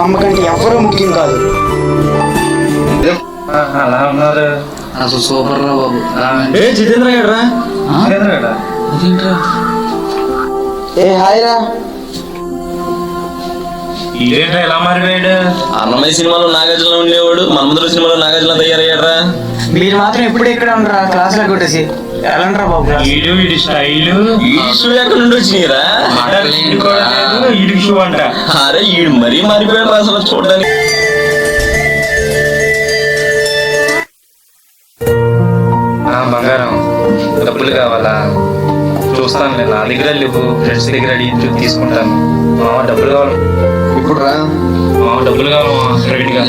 అమ్మ కంటే ఎవరూ ముఖ్యం కాదు. అలా ఉన్నారు అసలు సూపర్ రా బాబు. జితేంద్ర గారా? జితేంద్ర గారా? ఏ హాయ్ రా. ఇదేంట్రా ఎలా మారిపోయాడు? అన్నమయ్య సినిమాలో నాగార్జున ఉండేవాడు, మన్మధుడు సినిమాలో నాగార్జున తయారయ్యాడ్రా. మీరు మాత్రం ఎప్పుడు ఎక్కడ ఉండరా? క్లాస్ లో కొట్టేసి ఎలాంటారా బాబు? వీడి స్టైలు ఈడు ఎక్కడ నుండి వచ్చినాయిరా? ఈడి షూ అంట. అరే ఈడు మరీ మారిపోయాడు అసలు చూడడానికి. బంగారం డబ్బులు కావాలా? చూస్తాను నేను, నా దగ్గర లేవు, ఫ్రెండ్స్ దగ్గర అడిగి తీసుకుంటాను. డబ్బులు కావాలి ఇప్పుడు రా, డబ్బులు కావాలమ్మా.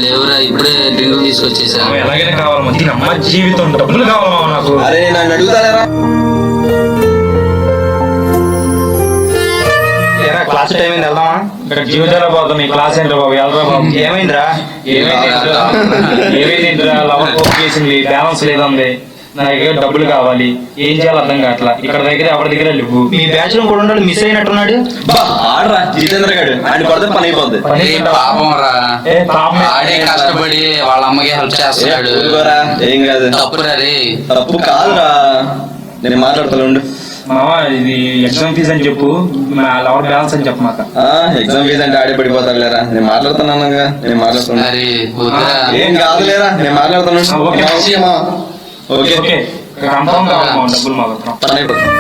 లేవురా, ఇప్పుడే డ్రింక్ తీసుకొచ్చేసా. ఎలాగైనా కావాలమ్మా, దీని అమ్మ జీవితం డబ్బులు కావాలమ్మా నాకు. అరే నన్ను అడుగుతారా? క్లాస్ టైం అయింది, వెళ్దామా? ఇక్కడ జీవితాలు పోతాం. ఈ క్లాస్ ఏంట్రా బాబు? వెళ్ళరా బాబు. ఏమైందిరా? ఏమైందిరా? లవర్ కోప్ చేసింది, బ్యాలెన్స్ లేదండి, నా దగ్గర డబ్బులు కావాలి. ఏం చేయాలి అర్థం కావట్లా. ఇక్కడ దగ్గర ఎవరి దగ్గర లేవు. మీ బ్యాచ్ లో కూడా ఉన్నాడు, మిస్ అయినట్టున్నాడు. ఆడరా జితేంద్ర గారు, ఆయన కొడితే పని అయిపోద్ది. పాపం రా, ఆడే కష్టపడి వాళ్ళ అమ్మకి హెల్ప్ చేస్తున్నాడు. ఏం కాదు, తప్పురా రే. తప్పు కాదురా, నేను మాట్లాడుతాను. మామ ఇది ఎగ్జామ్ ఫీజ్ అని చెప్పు, లవర్ బ్యాలెన్స్ అని చెప్పు మాకు. ఎగ్జామ్ ఫీజ్ అంటే ఆడే పడిపోతాడు లేరా, నేను మాట్లాడుతున్నాను. నేను మాట్లాడుతున్నా. ఏం కాదులేరా, నేను మాట్లాడుతున్నాను. ఓకే ఓకే కన్ఫర్మ్ కావాలి డబ్బులు మాకు. పని అయిపోతుంది.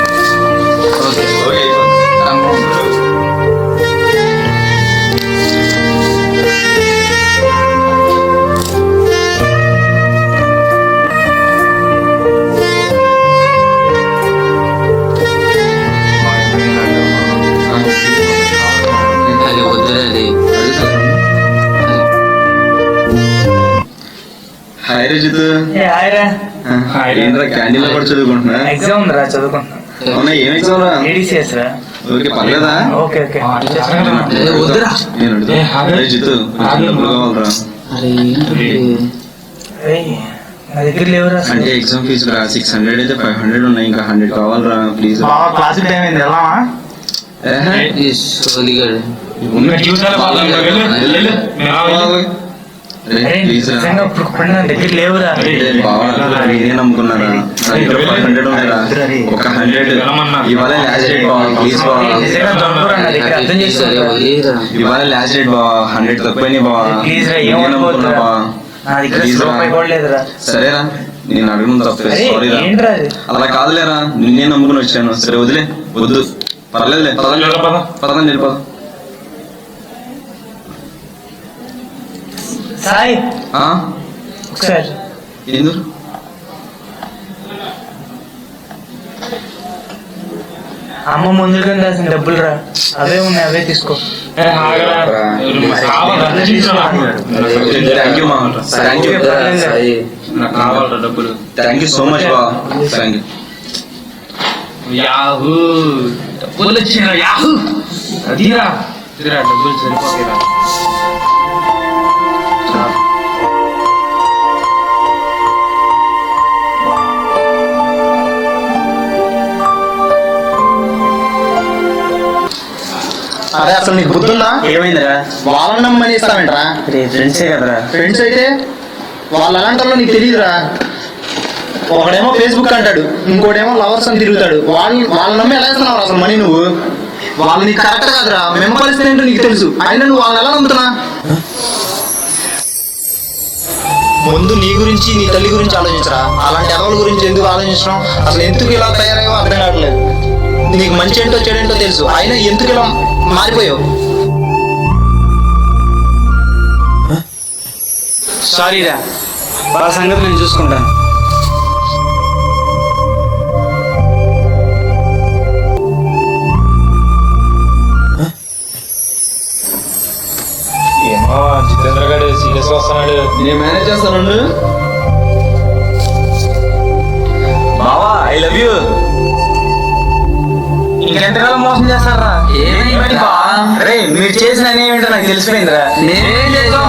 హాయ్ రజిత్. ఏంట్రా క్యాంటీన్ లో కూడా చదువుకుంటున్నా? ఎగ్జామ్ ఉందిరా, చదువుకుంటున్నా. అవునా, ఏం ఎగ్జామ్ రా? ఏడీసీఎస్ రా. ఓకే పర్లేదా? Okay okay. నేను రజిత్ డబ్బులు కావాలరా. నా దగ్గర లేవురా. అంటే ఎగ్జామ్ ఫీజు రా 600 అయితే 500 ఉన్నాయి, ఇంకా 100 కావాలరా ప్లీజ్. క్లాస్ టైం అయింది, వెళ్దామా? దగ్గర లేవురా. నేనే నమ్ముకున్నారా? 500 ఉన్నాయిరా, ఒక 100 ఇవాళ లాస్ట్ డేట్ బావా, ప్లీజ్ బావా. ఇవాళ లాస్ట్ డేట్ బావా, 100 తక్కువని బావా. నమ్ముకున్నా బావా, సరేరా. నేను అడగను తప్పే, సారీరా. అలా కాదులేరా, నిన్నే నమ్ముకుని వచ్చాను. సరే వదిలే, వద్దు పర్లేదులే, పదం వెళ్ళిపోదాం. సాయి ఒకసారి ఎందుకు? అమ్మ ముందుగా రాసిన డబ్బులు రా, అవే ఉన్నాయి, అవే తీసుకో. డబ్బులు. థ్యాంక్ యూ సో మచ్ బా. Thank you. యాహూ డబ్బులు వచ్చిన యాహూ. అదిరా డబ్బులు సరిపోతాయిరా. అదే అసలు నీకు బుద్ధి ఉందా? ఏమైందిరా? వాళ్ళని నమ్మని ఇస్తావేంట్రా? ఫ్రెండ్సే కదరా. ఫ్రెండ్స్ అయితే వాళ్ళు ఎలాంటి నీకు తెలియదురా. ఒకడేమో ఫేస్బుక్ అంటాడు, ఇంకోటేమో లవర్స్ అని తిరుగుతాడు. వాళ్ళని నమ్మి ఎలా ఇస్తున్నావు అసలు మనీ? నువ్వు వాళ్ళు నీకు కరెక్ట్ కాదురా. మేము పరిస్థితి ఏంటో నీకు తెలుసు, అయినా నువ్వు వాళ్ళని ఎలా నమ్ముతున్నా? ముందు నీ గురించి, నీ తల్లి గురించి ఆలోచించరా. అలాంటి ఎదవల గురించి ఎందుకు ఆలోచించడం? అసలు ఎందుకు ఇలా తయారయ్యో అర్థం కావట్లేదు. నీకు మంచి ఏంటో చెడేంటో తెలుసు, అయినా ఎందుకు ఇలా మారిపోయావు? సారీరా, వాళ్ళ సంగతి నేను చూసుకుంటాను. ఏమో జితేంద్ర గారు సీరియస్ గా వస్తున్నాడు. నేను మేనేజ్ చేస్తాను బావా. I love you. ఇంకెంతకాలం మోసం చేస్తారా? మీరు చేసిన ఏమిటో నాకు తెలిసిపోయిందిరా. నేనేం చేసాం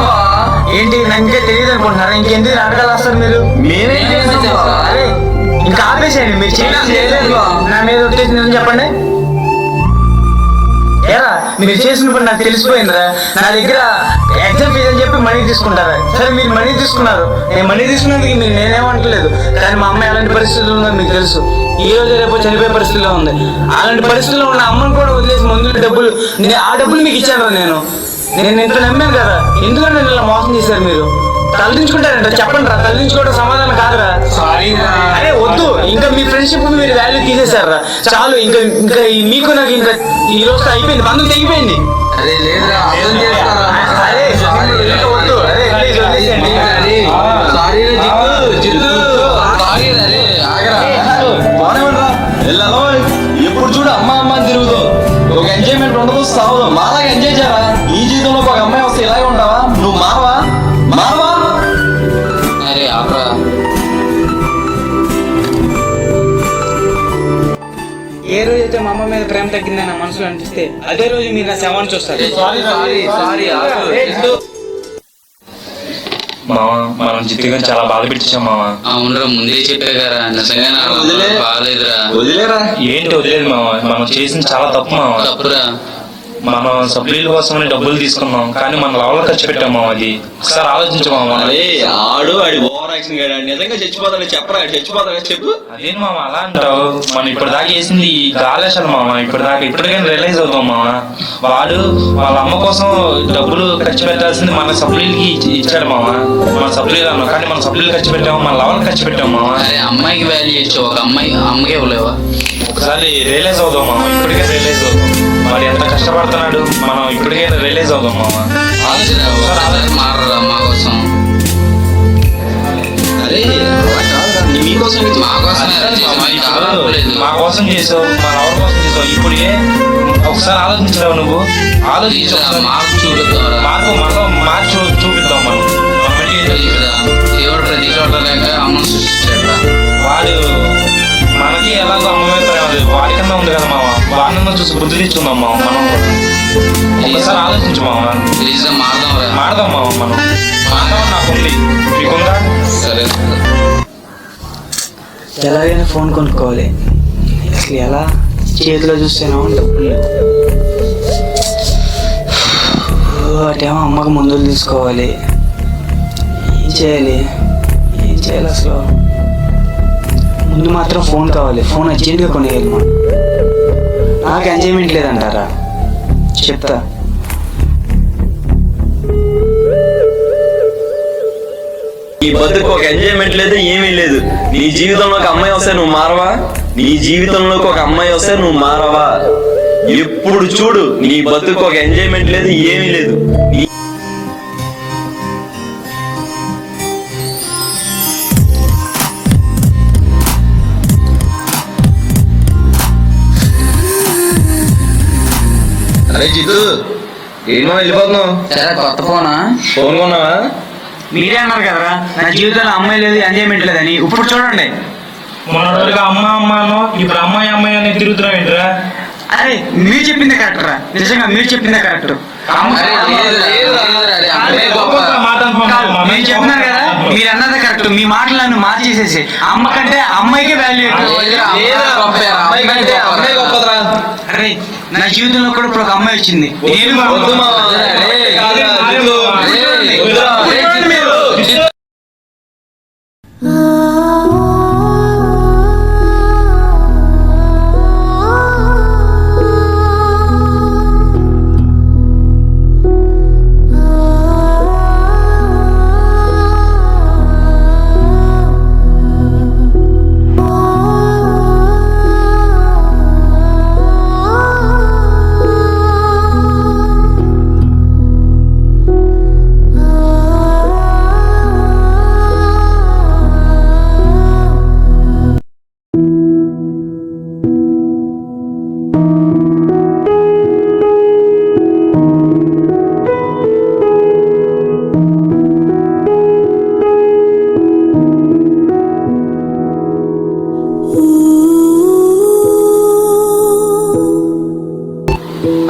ఏంటి? నాకే తెలియదు అనుకుంటున్నారా? ఇంకెందుకు నాటకాలు వస్తారు మీరు? మేమేం చేసాం? అరే ఇంకా ఆపేసేయండి. మీరు చేయలేదు నా మీద వచ్చేసిందని చెప్పండి. ఏరా మీరు చేసిన పని నాకు తెలిసిపోయిందిరా. నా దగ్గర ఎగ్జామ్ ఫీజు అని చెప్పి మనీ తీసుకుంటారా? సరే మీరు మనీ తీసుకున్నారు, నేను మనీ తీసుకున్నందుకు మీరు నేనేమంటలేదు. కానీ మా అమ్మాయి అలాంటి పరిస్థితుల్లో ఉందో మీకు తెలుసు. ఈ రోజు రేపు చనిపోయే పరిస్థితిలో ఉంది. అలాంటి పరిస్థితుల్లో ఉన్న అమ్మని కూడా వదిలేసి మందులు డబ్బులు, ఆ డబ్బులు మీకు ఇచ్చాను. నేను ఇంత నమ్మాను కదా, ఎందుకంటే నన్ను ఇలా మోసం చేశారు మీరు? తలదించుకుంటారంట, చెప్పండి రా. తలదించుకోవడం సమాధానం కాదురా. అరే వద్దు, ఇంకా మీ ఫ్రెండ్షిప్ మీరు వాల్యూ తీసేశారా? చాలు, ఇంకా ఇంకా మీకు నాకు ఇంకా ఈ రోజు అయిపోయింది, బంధం తెగిపోయింది. అరే లేదురా, అర్థం చేసుకోరా. అరే ఇంకా వద్దు. అరే ప్లీజ్ వదిలేసేయండి. సారీ రా జిత్తు, సారీ రే, ఆగరా. ఎప్పుడు చూడు అమ్మ అమ్మ అని తిరుగుతూ ఒక ఎంజాయ్మెంట్ ఉండదు, సావదు. మాలాగా ఎంజాయ్ చేయరా. ఈ జీవితంలో ఒక అమ్మాయి వస్తే ఇలాగే ఉంటావా? నువ్వు మారవా? అరే ఆపరా. ఏ రోజైతే మా అమ్మ మీద ప్రేమ తగ్గిందని నా మనసులో అనిపిస్తే అదే రోజు మీరు నా శవాన్ని చూస్తారు. మామ మనం జిత్తుగా చాలా బాధ పెట్టించాం మామ. అవునరా, ముందే చెప్పే కదా, నిజంగా బాగాలేదురా. వదిలేరా. ఏంటి వదిలేదు మామ, మనం చేసిన చాలా తప్పు మామ. తప్పురా. మనం సప్లీల కోసం డబ్బులు తీసుకున్నాం, కానీ మన లెవెల్ ఖర్చు పెట్టాం మామ. అది ఒకసారి ఆలోచించమామ. ఆడు ఆడి ఓవర్ యాక్షన్ గాడు నిజంగా చచ్చిపోతాడు. చెప్పరా, చచ్చిపోతాడా చెప్పు. అదేం మామ అలా అంటావు? మనం ఇప్పుడు దాకా వేసింది గాలేశాలు మామ. ఇప్పటికైనా రియలైజ్ అవుతాం మామ. వాడు వాళ్ళ అమ్మ కోసం డబ్బులు ఖర్చు పెట్టాల్సింది మన సప్లీలకి ఇచ్చాడు మామ. మన సప్లీలు అన్నాం, కానీ మన సప్లీలు ఖర్చు పెట్టాము, మన లెవెల్ ఖర్చు పెట్టాం మామ. అరే అమ్మాయికి వాల్యూ ఇచ్చావు, ఒక అమ్మకి ఇవ్వలేవా? ఒకసారి రియలైజ్ అవుతాం మామ. ఇప్పటికే రియలైజ్ అవుతాం, మరి ఎంత కష్టపడుతున్నాడు మనం ఇప్పటికైనా రియలైజ్ అవుతాం మామ. మారరా మా కోసం. అరే మీకోసం మా కోసం మా కోసం చేసావు, మా ఎవరి కోసం చేసావు. ఇప్పుడు ఒకసారి ఆలోచించావు నువ్వు. ఆలోచించు, మార్పు చూపిద్దాం. మార్చి చూపిద్దాం మనం. దేవుడు ప్రతి చోట లేక అమ్మను సృష్టించాడు. వాడు మనకి ఎలాగో అమ్మమే ప్రేమ లేదు, వాడికన్నా ఉంది కదా మామ. వాడినన్నా చూసి బుద్ధి తెచ్చుకుందాం మామ. మనం ఒకసారి ఆలోచించు మామ. మారదాం మామ. మనం మారదాం. నాకుంది, మీకుందా? సరే, ఎలాగైనా ఫోన్ కొనుక్కోవాలి. అసలు ఎలా? చేతిలో చూస్తేనే డబ్బులు అటేమో అమ్మకు మందులు తీసుకోవాలి. ఏం చేయాలి అసలు? ముందు మాత్రం ఫోన్ కావాలి. ఫోన్ అర్జెంట్గా కొనేయాలి. మనం నాకు ఎంజాయ్మెంట్ లేదంటారా? చెప్తా. నీ బతుకు ఒక ఎంజాయ్మెంట్ లేదు, ఏమీ లేదు. నీ జీవితంలో ఒక అమ్మాయి వస్తే నువ్వు మారవా? నీ జీవితంలోకి ఒక అమ్మాయి వస్తే నువ్వు మారవా? ఎప్పుడు చూడు నీ బతుకు ఒక ఎంజాయ్మెంట్ లేదు, ఏమీ లేదు. అరే జితు, ఏమో వెళ్ళిపోతున్నావు? సరే, కొత్త ఫోనా? ఫోన్ కొన్నావా? మీరే అన్నారు కదరా నా జీవితంలో అమ్మాయి లేదు, ఎంజాయ్మెంట్ లేదని. ఇప్పుడు చూడండి, మొన్న రోజుగా అమ్మ అన్నో, ఇప్పుడు అమ్మాయి అని తిరుగుతున్నావు ఏంట్రా? అరే మీరు చెప్పిందే కరెక్ట్ రా. నిజంగా మీరు చెప్పిందే కరెక్ట్. నేను చెప్తున్నాను కదా, మీరు అన్నదే కరెక్ట్. మీ మాటలు నన్ను మార్చేసేసి అమ్మ కంటే అమ్మాయికి వాల్యూ ఎక్కువ. అరే నా జీవితంలో కూడా ఇప్పుడు ఒక అమ్మాయి వచ్చింది.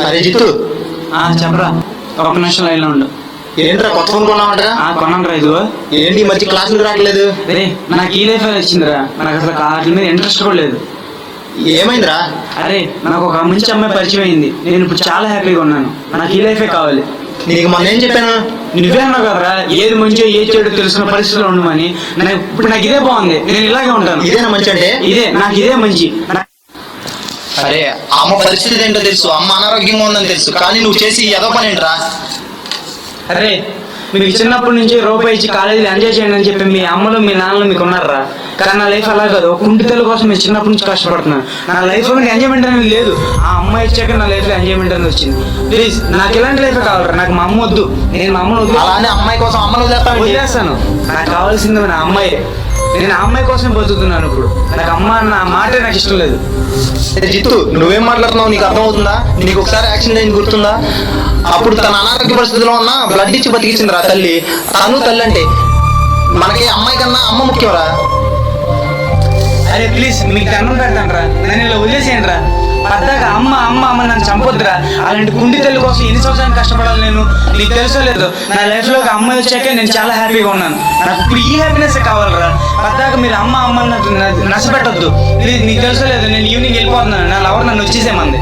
అరే జిత్తు, చెప్పరా. ఒక నిమిషం లైన్లో ఉండు. ఏంట్రా కొత్త ఫోన్ కొన్నామంటగా? కొన్నాను రా. ఇదిగో. ఏంటి ఈ మధ్య క్లాసులకు రావట్లేదు? రే నాకు ఈ లైఫ్ వచ్చిందిరా. నాకు అసలు వాటి మీద ఇంట్రెస్ట్ కూడా లేదు. ఏమైందిరా? అరే నాకు ఒక మంచి అమ్మాయి పరిచయం అయింది. నేను ఇప్పుడు చాలా హ్యాపీగా ఉన్నాను. నాకు ఈ లైఫే కావాలి. నీకు మొన్న ఏం చెప్పాను? నువ్వే అన్నావు కదరా, ఏది మంచో ఏది చెడు తెలుసున్న పరిస్థితిలో ఉండమని. ఇప్పుడు నాకు ఇదే బాగుంది. నేను ఇలాగే ఉంటాను. ఇదేనా మంచి అంటే? నాకు ఇదే మంచి. అరే అమ్మ పరిస్థితి ఏంటో తెలుసు, అమ్మ అనారోగ్యంగా ఉందని తెలుసు, కానీ నువ్వు చేసి ఏదో పని ఏంట్రా? అరే మీకు చిన్నప్పటి నుంచి రూపాయి ఇచ్చి కాలేజీలో ఎంజాయ్ చేయండి అని చెప్పి మీ అమ్మలు మీ నాన్నలు మీకు ఉన్నారా? కానీ నా లైఫ్ అలా కాదు. ఒక కుంటితల కోసం నేను చిన్నప్పటి నుంచి కష్టపడుతున్నాను. నా లైఫ్ లో ఎంజాయ్మెంట్ అనేది లేదు. ఆ అమ్మాయి వచ్చాక నా లైఫ్ లో ఎంజాయ్మెంట్ అనేది వచ్చింది. ప్లీజ్ నాకు ఇలాంటి లైఫ్ కావాలరా. నాకు మా అమ్మ వద్దు. నేను మా అమ్మను వద్దు. అలానే అమ్మాయి కోసం అమ్మను వదిలేస్తాను. నాకు కావాల్సింది నా అమ్మాయి. నేను ఆ అమ్మాయి కోసం బతుకుతున్నాను. ఇప్పుడు నాకు అమ్మ అన్న మాటే నాకు ఇష్టం లేదు. జిత్తు నువ్వేం మాట్లాడుతున్నావు? నీకు అర్థమవుతుందా? నీకు ఒకసారి యాక్సిడెంట్ అయింది గుర్తుందా? అప్పుడు తన అనారోగ్య పరిస్థితిలో ఉన్న బ్లడ్ ఇచ్చి బతికించిందిరా తల్లి. తను తల్లి అంటే మనకి అమ్మాయి కన్నా అమ్మ ముఖ్యంరా. అరే ప్లీజ్ మీకు దండం పెడతాను రా. నన్ను ఇలా వదిలేసేయండి రా. పద్దాక అమ్మ అమ్మ అమ్మ నన్ను చంపొద్దురా. అలాంటి కుంటి తల్లి కోసం ఎన్ని సంవత్సరాలు కష్టపడాలి నేను? నీకు తెలుసో లేదు, నా లైఫ్ లో ఒక అమ్మాయి వచ్చాకే నేను చాలా హ్యాపీగా ఉన్నాను. నాకు ఇప్పుడు ఈ హ్యాపీనెస్ కావాలరా. పద్దాక మీరు అమ్మ అమ్మ నష్టపెట్టొద్దు. నీకు తెలుసో లేదు, నేను ఈవినింగ్ వెళ్ళిపోతున్నాను. నా లవర్ నన్ను వచ్చేసేమంది.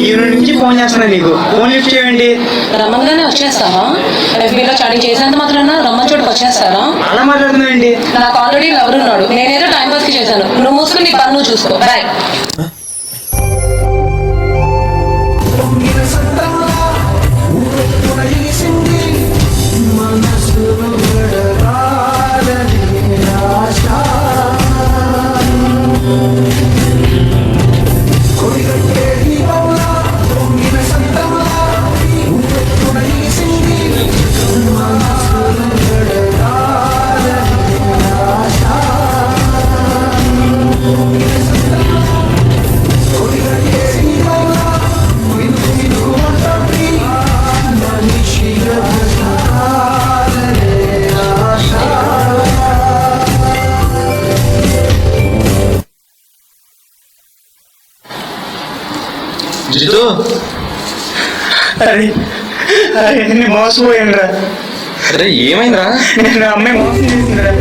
ఈవినింగ్ నుంచి ఫోన్ చేస్తున్నా నీకు. ఫోన్ లిఫ్ట్ చేయండి. రమ్మన్గానే వచ్చేస్తావా? ఎఫ్బీలో చాటింగ్ చేసేంత మాత్రాన రమ్మని చోటుకు వచ్చేస్తారా? అలా మాట్లాడుతున్నాయండి. నాకు ఆల్రెడీ లవర్ ఉన్నాడు. నేనేదో టైం పాస్ కి చేశాను. నువ్వు మూసుకుని నీ పని నువ్వు చూసుకో. బాయ్. జితు అరే అరే నేను మోసపోయాను రా. అరే ఏమైందిరా? నేను అమ్మాయి మోసం చేసిందిరా.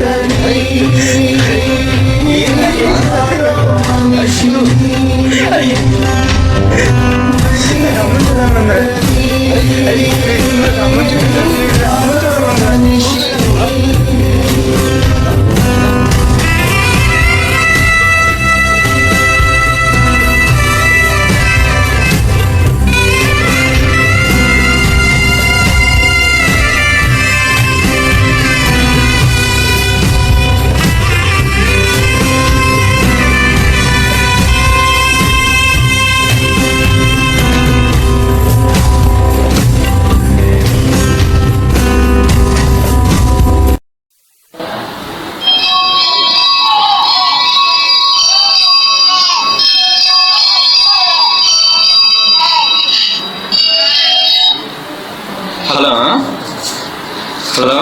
హలో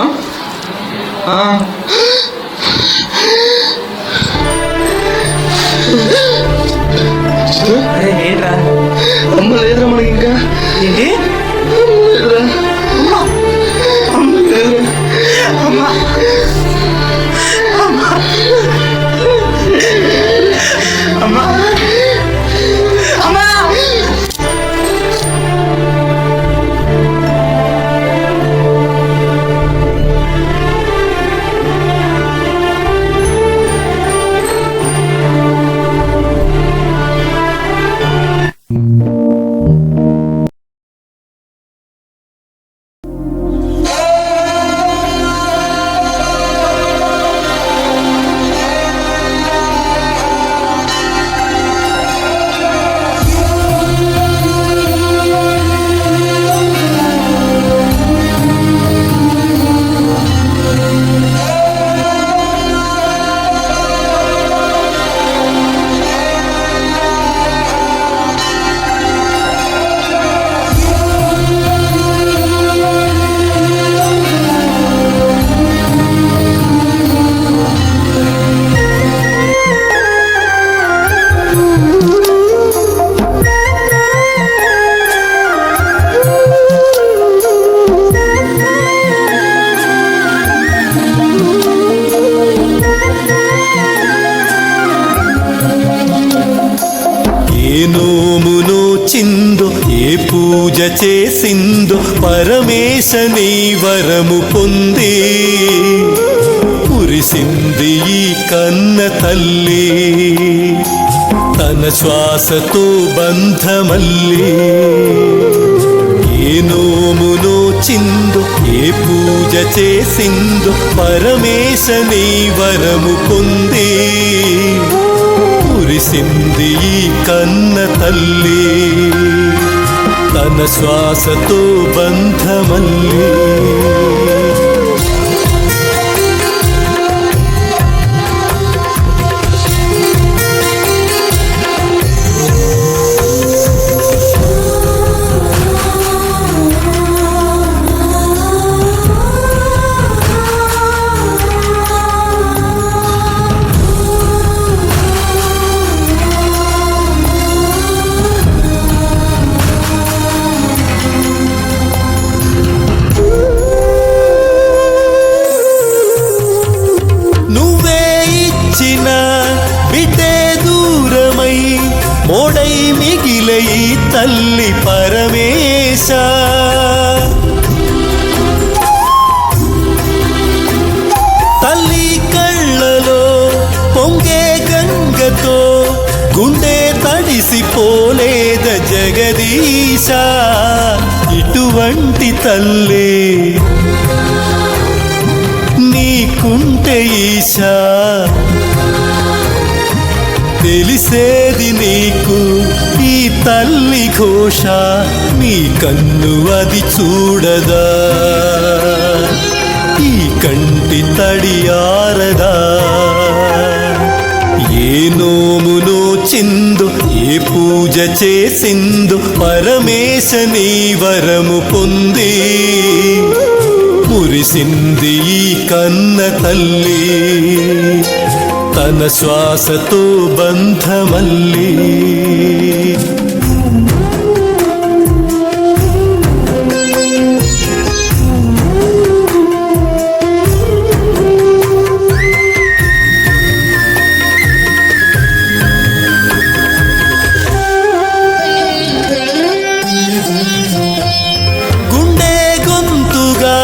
అరే ఏంట్రా? అమ్మ లేదురా మనకి ఇంకా. ఏంటి? లేదురా. అమ్మ లేదురా. అమ్మా అమ్మా అమ్మా అమ్మా ఏ పూజ చేసిందో పరమేశ నీ వరము పొంది మురిసింది ఈ కన్న తల్లి తన శ్వాసతో బంధమల్లి ఏ నోము నోచిందో ఏ పూజ చేసిందో పరమేశ నీ వరము పొంది మురిసింది ఈ కన్న తల్లి తన శ్వాసతో బంధమల్లి మోడై మిగిలే ఈ తల్లి పరమేశ తల్లి కళ్ళలో పొంగే గంగతో గుండె తడిసిపోలేద జగదీశ ఇటువంటి తల్లి నీకుంటే ఈశా తెలిసేది నీకు ఈ తల్లి ఘోష నీ కన్ను అది చూడదా ఈ కంటి తడియారదా ఏ నోము నోచిందో ఏ పూజ చేసిందో పరమేశ నీ వరము పొంది మురిసింది ఈ కన్న తల్లి తన శ్వాసతో బంధమల్లి గుండె గొంతుగా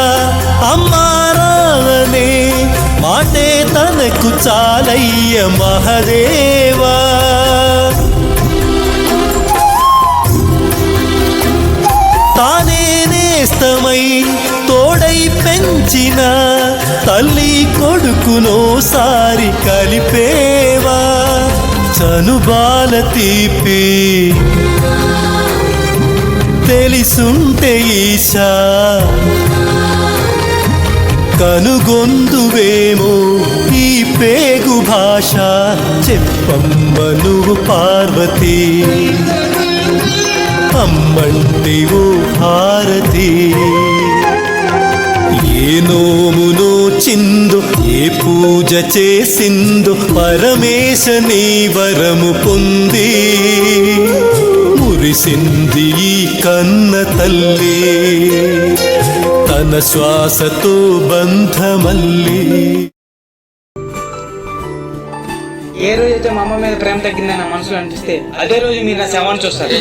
అమ్మారానే మాటే తనకు చాలయ్య మహదేవా తానే నేస్తమై తోడై పెంచిన తల్లి కొడుకునోసారి కలిపేవా చనుబాల తీపి తెలిసుంటే ఈశా కనుగొందువేమో ఈ పేగు భాష చెప్పమ్మ నువ్వు పార్వతి అమ్మంటివు భారతి ఏ ఏ నోమునో చిందో ఏ పూజ చేసిందో పరమేశ నీ వరము పొంది మురిసింది ఈ కన్న తల్లి తన శ్వాసతో బంధమల్లి. ఏ రోజైతే మా అమ్మ మీద ప్రేమ తగ్గిందని నా మనసులో అనిపిస్తే అదే రోజు మీరు నా శవాన్ని చూస్తారు.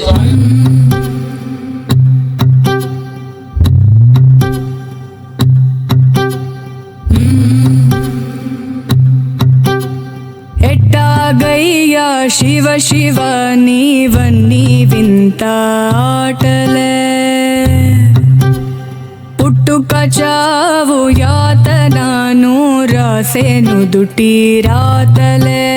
ఎట్టాగయ్యా శివ శివ నీవన్నీ వింత ఆటలే, పుట్టుక చావు యాతనాను రాసేను దుటి రాతలే.